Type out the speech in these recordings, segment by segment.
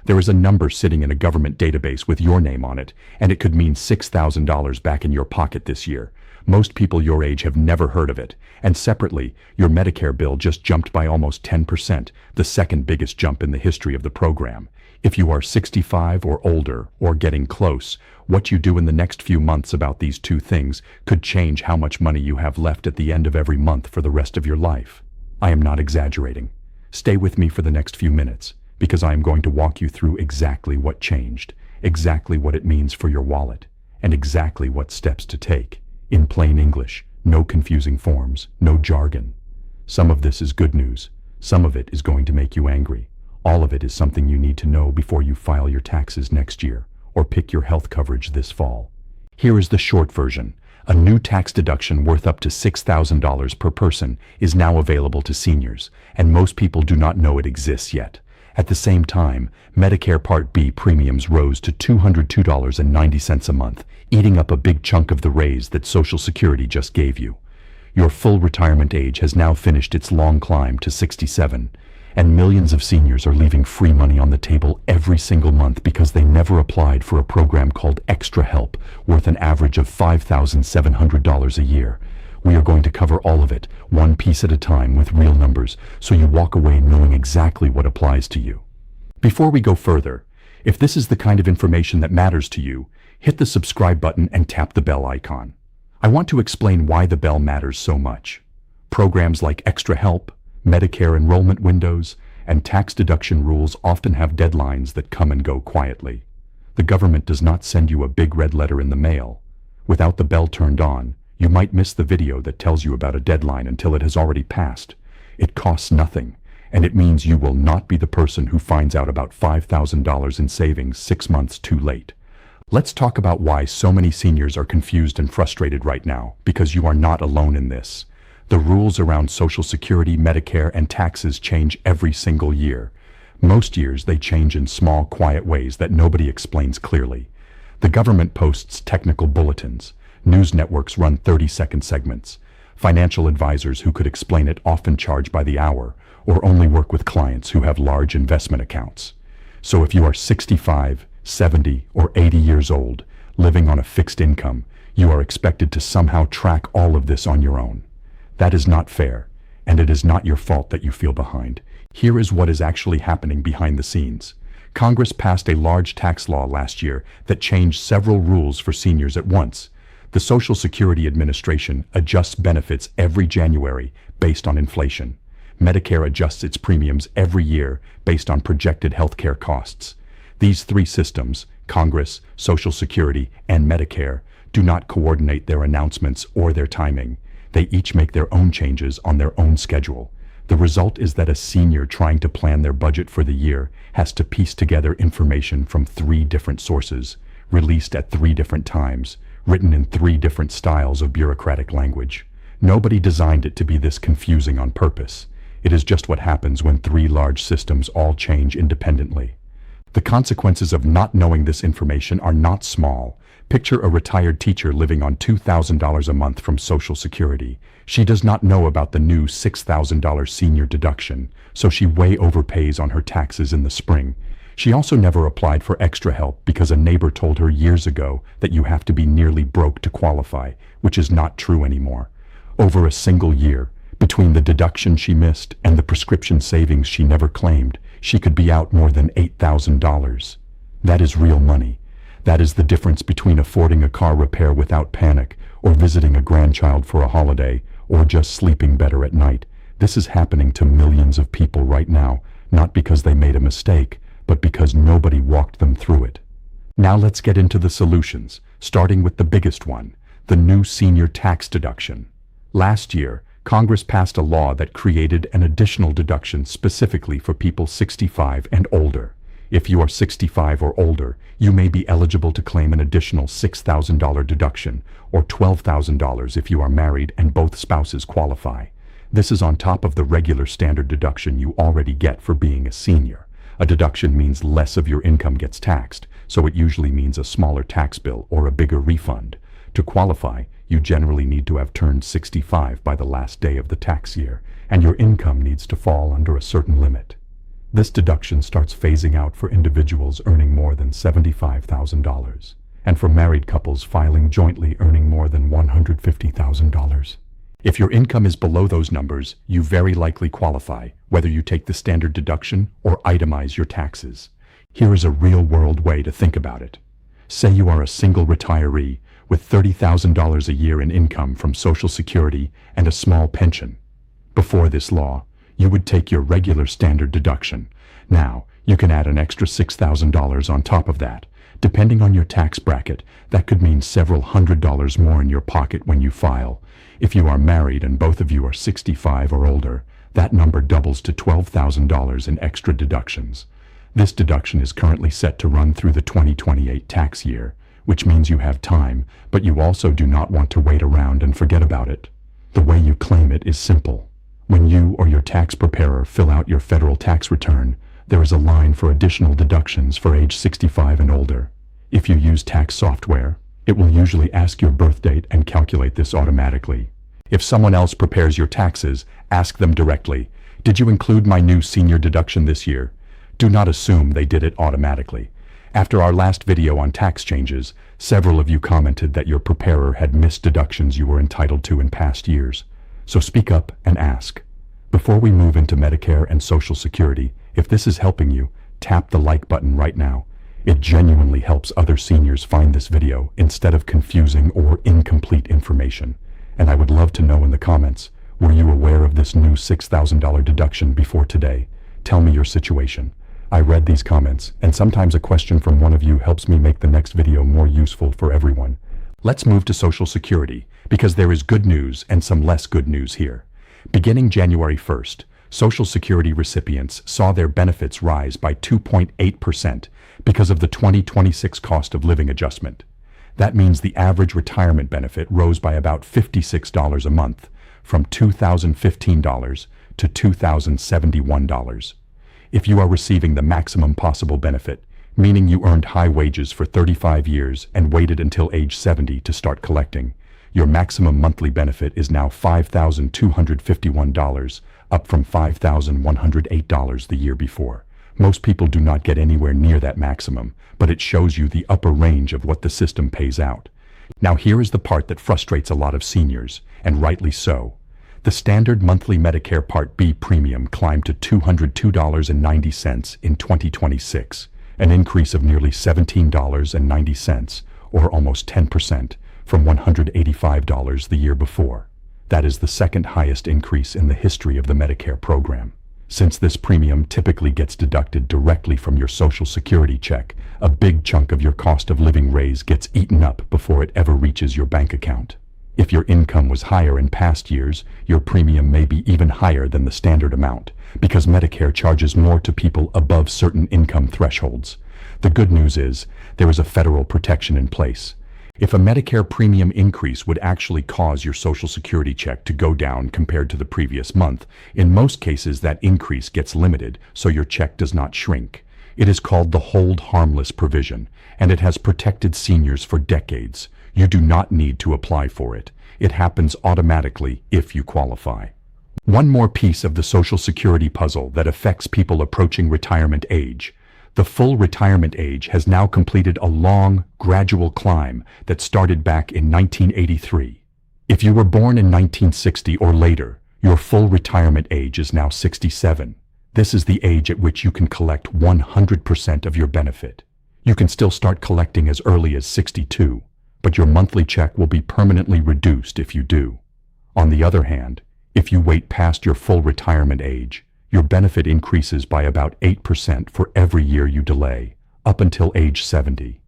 There is a number sitting in a government database with your name on it, and it could mean $6,000 back in your pocket this year. Most people your age have never heard of it, and separately, your Medicare bill just jumped by almost 10%, the second biggest jump in the history of the program. If you are 65 or older, or getting close, what you do in the next few months about these two things could change how much money you have left at the end of every month for the rest of your life. I am not exaggerating. Stay with me for the next few minutes, because I am going to walk you through exactly what changed, exactly what it means for your wallet, and exactly what steps to take. In plain English, no confusing forms, no jargon. Some of this is good news. Some of it is going to make you angry. All of it is something you need to know before you file your taxes next year, or pick your health coverage this fall. Here is the short version. A new tax deduction worth up to $6,000 per person is now available to seniors, and most people do not know it exists yet. At the same time, Medicare Part B premiums rose to $202.90 a month, eating up a big chunk of the raise that Social Security just gave you. Your full retirement age has now finished its long climb to 67, and millions of seniors are leaving free money on the table every single month because they never applied for a program called Extra Help, worth an average of $5,700 a year. We are going to cover all of it, one piece at a time with real numbers, so you walk away knowing exactly what applies to you. Before we go further, if this is the kind of information that matters to you, hit the subscribe button and tap the bell icon. I want to explain why the bell matters so much. Programs like Extra Help, Medicare enrollment windows, and tax deduction rules often have deadlines that come and go quietly. The government does not send you a big red letter in the mail. Without the bell turned on, you might miss the video that tells you about a deadline until it has already passed. It costs nothing, and it means you will not be the person who finds out about $5,000 in savings 6 months too late. Let's talk about why so many seniors are confused and frustrated right now, because you are not alone in this. The rules around Social Security, Medicare, and taxes change every single year. Most years they change in small, quiet ways that nobody explains clearly. The government posts technical bulletins. News networks run 30-second segments. Financial advisors who could explain it often charge by the hour, or only work with clients who have large investment accounts. So if you are 65, 70, or 80 years old, living on a fixed income, you are expected to somehow track all of this on your own. That is not fair, and it is not your fault that you feel behind. Here is what is actually happening behind the scenes. Congress passed a large tax law last year that changed several rules for seniors at once. The Social Security Administration adjusts benefits every January based on inflation. Medicare adjusts its premiums every year based on projected healthcare costs. These three systems, Congress, Social Security, and Medicare, do not coordinate their announcements or their timing. They each make their own changes on their own schedule. The result is that a senior trying to plan their budget for the year has to piece together information from 3 different sources, released at 3 different times, written in 3 different styles of bureaucratic language. Nobody designed it to be this confusing on purpose. It is just what happens when 3 large systems all change independently. The consequences of not knowing this information are not small. Picture a retired teacher living on $2,000 a month from Social Security. She does not know about the new $6,000 senior deduction, so she way overpays on her taxes in the spring. She also never applied for Extra Help because a neighbor told her years ago that you have to be nearly broke to qualify, which is not true anymore. Over a single year, between the deduction she missed and the prescription savings she never claimed, she could be out more than $8,000. That is real money. That is the difference between affording a car repair without panic, or visiting a grandchild for a holiday, or just sleeping better at night. This is happening to millions of people right now, not because they made a mistake, but because nobody walked them through it. Now let's get into the solutions, starting with the biggest one, the new senior tax deduction. Last year, Congress passed a law that created an additional deduction specifically for people 65 and older. If you are 65 or older, you may be eligible to claim an additional $6,000 deduction, or $12,000 if you are married and both spouses qualify. This is on top of the regular standard deduction you already get for being a senior. A deduction means less of your income gets taxed, so it usually means a smaller tax bill or a bigger refund. To qualify, you generally need to have turned 65 by the last day of the tax year, and your income needs to fall under a certain limit. This deduction starts phasing out for individuals earning more than $75,000, and for married couples filing jointly earning more than $150,000. If your income is below those numbers, you very likely qualify, whether you take the standard deduction or itemize your taxes. Here is a real-world way to think about it. Say you are a single retiree with $30,000 a year in income from Social Security and a small pension. Before this law, you would take your regular standard deduction. Now, you can add an extra $6,000 on top of that. Depending on your tax bracket, that could mean several $100s more in your pocket when you file. If you are married and both of you are 65 or older, that number doubles to $12,000 in extra deductions. This deduction is currently set to run through the 2028 tax year, which means you have time, but you also do not want to wait around and forget about it. The way you claim it is simple. When you or your tax preparer fill out your federal tax return, there is a line for additional deductions for age 65 and older. If you use tax software, it will usually ask your birth date and calculate this automatically. If someone else prepares your taxes, ask them directly, "Did you include my new senior deduction this year?" Do not assume they did it automatically. After our last video on tax changes, several of you commented that your preparer had missed deductions you were entitled to in past years. So speak up and ask. Before we move into Medicare and Social Security, if this is helping you, tap the like button right now. It genuinely helps other seniors find this video instead of confusing or incomplete information. And I would love to know in the comments, were you aware of this new $6,000 deduction before today? Tell me your situation. I read these comments, and sometimes a question from one of you helps me make the next video more useful for everyone. Let's move to Social Security, because there is good news and some less good news here. Beginning January 1st, Social Security recipients saw their benefits rise by 2.8% because of the 2026 cost of living adjustment. That means the average retirement benefit rose by about $56 a month, from $2,015 to $2,071. If you are receiving the maximum possible benefit, meaning you earned high wages for 35 years and waited until age 70 to start collecting, your maximum monthly benefit is now $5,251, up from $5,108 the year before. Most people do not get anywhere near that maximum, but it shows you the upper range of what the system pays out. Now here is the part that frustrates a lot of seniors, and rightly so. The standard monthly Medicare Part B premium climbed to $202.90 in 2026, an increase of nearly $17.90, or almost 10%, from $185 the year before. That is the second highest increase in the history of the Medicare program. Since this premium typically gets deducted directly from your Social Security check, a big chunk of your cost of living raise gets eaten up before it ever reaches your bank account. If your income was higher in past years, your premium may be even higher than the standard amount, because Medicare charges more to people above certain income thresholds. The good news is, there is a federal protection in place. If a Medicare premium increase would actually cause your Social Security check to go down compared to the previous month, in most cases that increase gets limited so your check does not shrink. It is called the Hold Harmless provision, and it has protected seniors for decades. You do not need to apply for it. It happens automatically if you qualify. One more piece of the Social Security puzzle that affects people approaching retirement age. The full retirement age has now completed a long, gradual climb that started back in 1983. If you were born in 1960 or later, your full retirement age is now 67. This is the age at which you can collect 100% of your benefit. You can still start collecting as early as 62, but your monthly check will be permanently reduced if you do. On the other hand, if you wait past your full retirement age, your benefit increases by about 8% for every year you delay, up until age 70.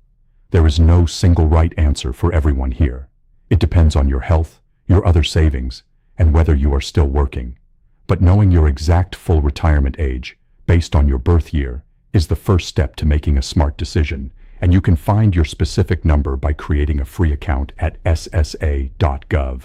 There is no single right answer for everyone here. It depends on your health, your other savings, and whether you are still working. But knowing your exact full retirement age, based on your birth year, is the first step to making a smart decision, and you can find your specific number by creating a free account at ssa.gov.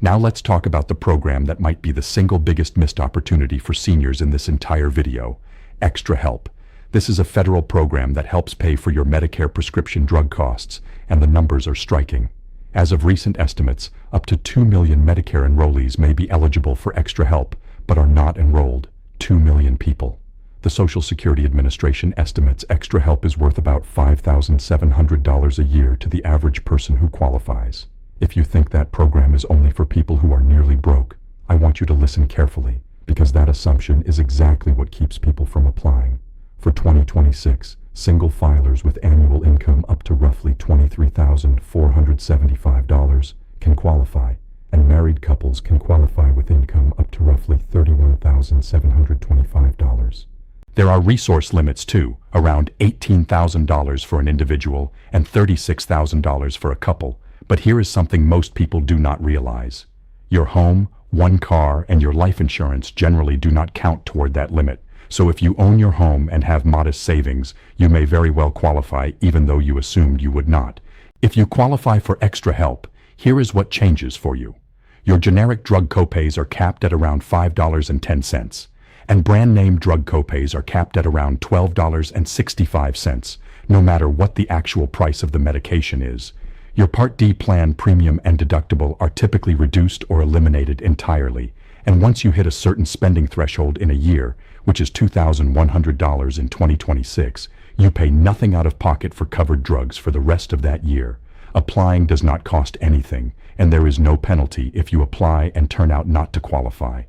Now let's talk about the program that might be the single biggest missed opportunity for seniors in this entire video, Extra Help. This is a federal program that helps pay for your Medicare prescription drug costs, and the numbers are striking. As of recent estimates, up to 2 million Medicare enrollees may be eligible for Extra Help, but are not enrolled. 2 million people. The Social Security Administration estimates Extra Help is worth about $5,700 a year to the average person who qualifies. If you think that program is only for people who are nearly broke, I want you to listen carefully, because that assumption is exactly what keeps people from applying. For 2026, single filers with annual income up to roughly $23,475 can qualify, and married couples can qualify with income up to roughly $31,725. There are resource limits too, around $18,000 for an individual and $36,000 for a couple, but here is something most people do not realize. Your home, one car, and your life insurance generally do not count toward that limit, so if you own your home and have modest savings, you may very well qualify even though you assumed you would not. If you qualify for Extra Help, here is what changes for you. Your generic drug copays are capped at around $5.10, and brand-name drug copays are capped at around $12.65, no matter what the actual price of the medication is. Your Part D plan premium and deductible are typically reduced or eliminated entirely, and once you hit a certain spending threshold in a year, which is $2,100 in 2026, you pay nothing out of pocket for covered drugs for the rest of that year. Applying does not cost anything, and there is no penalty if you apply and turn out not to qualify.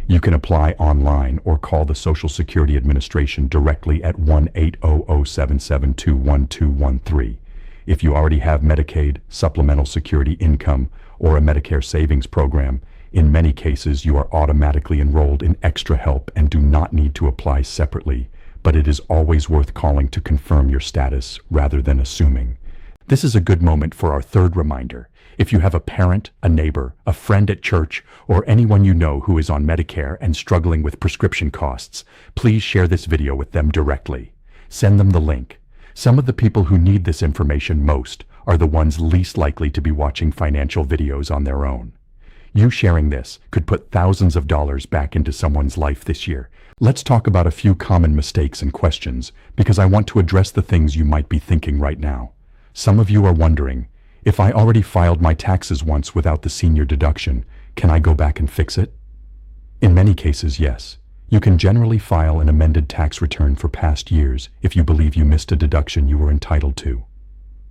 You can apply online or call the Social Security Administration directly at 1-800-772-1213. If you already have Medicaid, supplemental security income, or a Medicare savings program, in many cases you are automatically enrolled in Extra Help and do not need to apply separately, but it is always worth calling to confirm your status rather than assuming. This is a good moment for our third reminder. If you have a parent, a neighbor, a friend at church, or anyone you know who is on Medicare and struggling with prescription costs, please share this video with them directly. Send them the link. Some of the people who need this information most are the ones least likely to be watching financial videos on their own. You sharing this could put thousands of dollars back into someone's life this year. Let's talk about a few common mistakes and questions, because I want to address the things you might be thinking right now. Some of you are wondering, if I already filed my taxes once without the senior deduction, can I go back and fix it? In many cases, yes. You can generally file an amended tax return for past years if you believe you missed a deduction you were entitled to.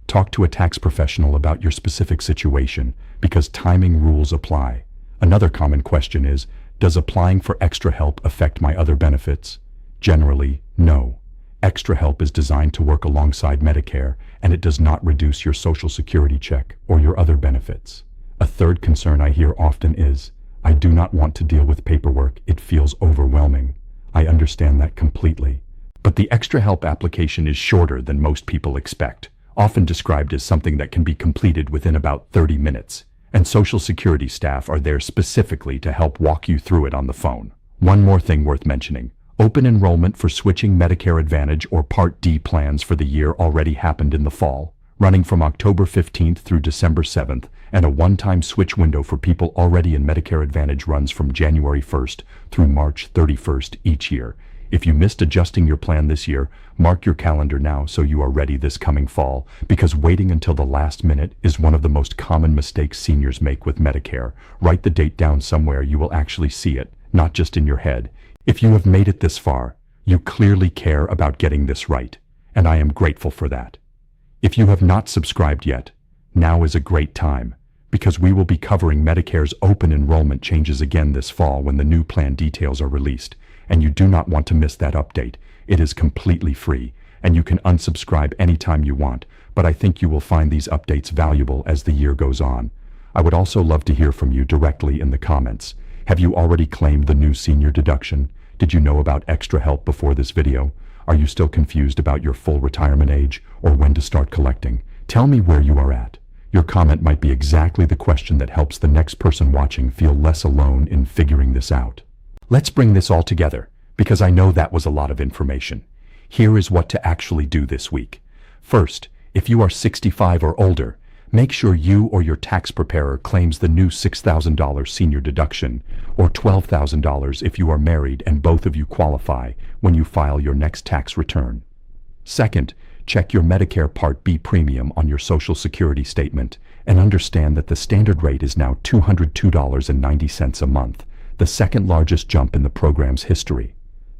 Talk to a tax professional about your specific situation, because timing rules apply. Another common question is, does applying for Extra Help affect my other benefits? Generally, no. Extra Help is designed to work alongside Medicare, and it does not reduce your Social Security check or your other benefits. A third concern I hear often is, I do not want to deal with paperwork, it feels overwhelming. I understand that completely. But the Extra Help application is shorter than most people expect, often described as something that can be completed within about 30 minutes, and Social Security staff are there specifically to help walk you through it on the phone. One more thing worth mentioning. Open enrollment for switching Medicare Advantage or Part D plans for the year already happened in the fall, running from October 15th through December 7th, and a one-time switch window for people already in Medicare Advantage runs from January 1st through March 31st each year. If you missed adjusting your plan this year, mark your calendar now so you are ready this coming fall, because waiting until the last minute is one of the most common mistakes seniors make with Medicare. Write the date down somewhere you will actually see it, not just in your head. If you have made it this far, you clearly care about getting this right, and I am grateful for that. If you have not subscribed yet, now is a great time, because we will be covering Medicare's open enrollment changes again this fall when the new plan details are released, and you do not want to miss that update. It is completely free, and you can unsubscribe anytime you want, but I think you will find these updates valuable as the year goes on. I would also love to hear from you directly in the comments. Have you already claimed the new senior deduction? Did you know about Extra Help before this video? Are you still confused about your full retirement age or when to start collecting? Tell me where you are at. Your comment might be exactly the question that helps the next person watching feel less alone in figuring this out. Let's bring this all together, because I know that was a lot of information. Here is what to actually do this week. First, if you are 65 or older, make sure you or your tax preparer claims the new $6,000 senior deduction, or $12,000 if you are married and both of you qualify when you file your next tax return. Second, check your Medicare Part B premium on your Social Security statement and understand that the standard rate is now $202.90 a month, the second largest jump in the program's history.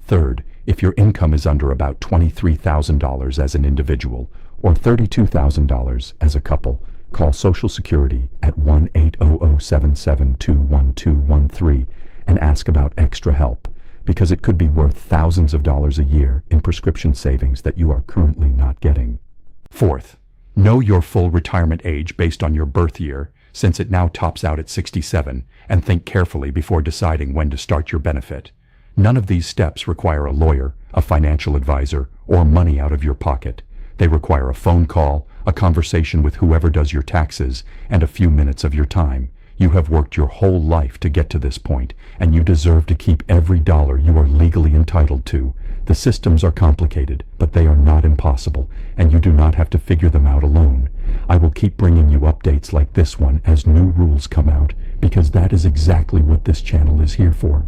Third, if your income is under about $23,000 as an individual or $32,000 as a couple, call Social Security at 1-800-772-1213 and ask about extra help, because it could be worth thousands of dollars a year in prescription savings that you are currently not getting. Fourth, know your full retirement age based on your birth year, since it now tops out at 67, and think carefully before deciding when to start your benefit. None of these steps require a lawyer, a financial advisor, or money out of your pocket. They require a phone call, a conversation with whoever does your taxes, and a few minutes of your time. You have worked your whole life to get to this point, and you deserve to keep every dollar you are legally entitled to. The systems are complicated, but they are not impossible, and you do not have to figure them out alone. I will keep bringing you updates like this one as new rules come out, because that is exactly what this channel is here for.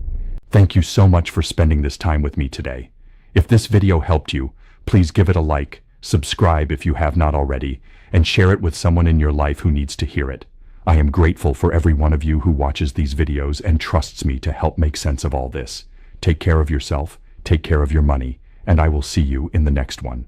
Thank you so much for spending this time with me today. If this video helped you, please give it a like, subscribe if you have not already, and share it with someone in your life who needs to hear it. I am grateful for every one of you who watches these videos and trusts me to help make sense of all this. Take care of yourself, take care of your money, and I will see you in the next one.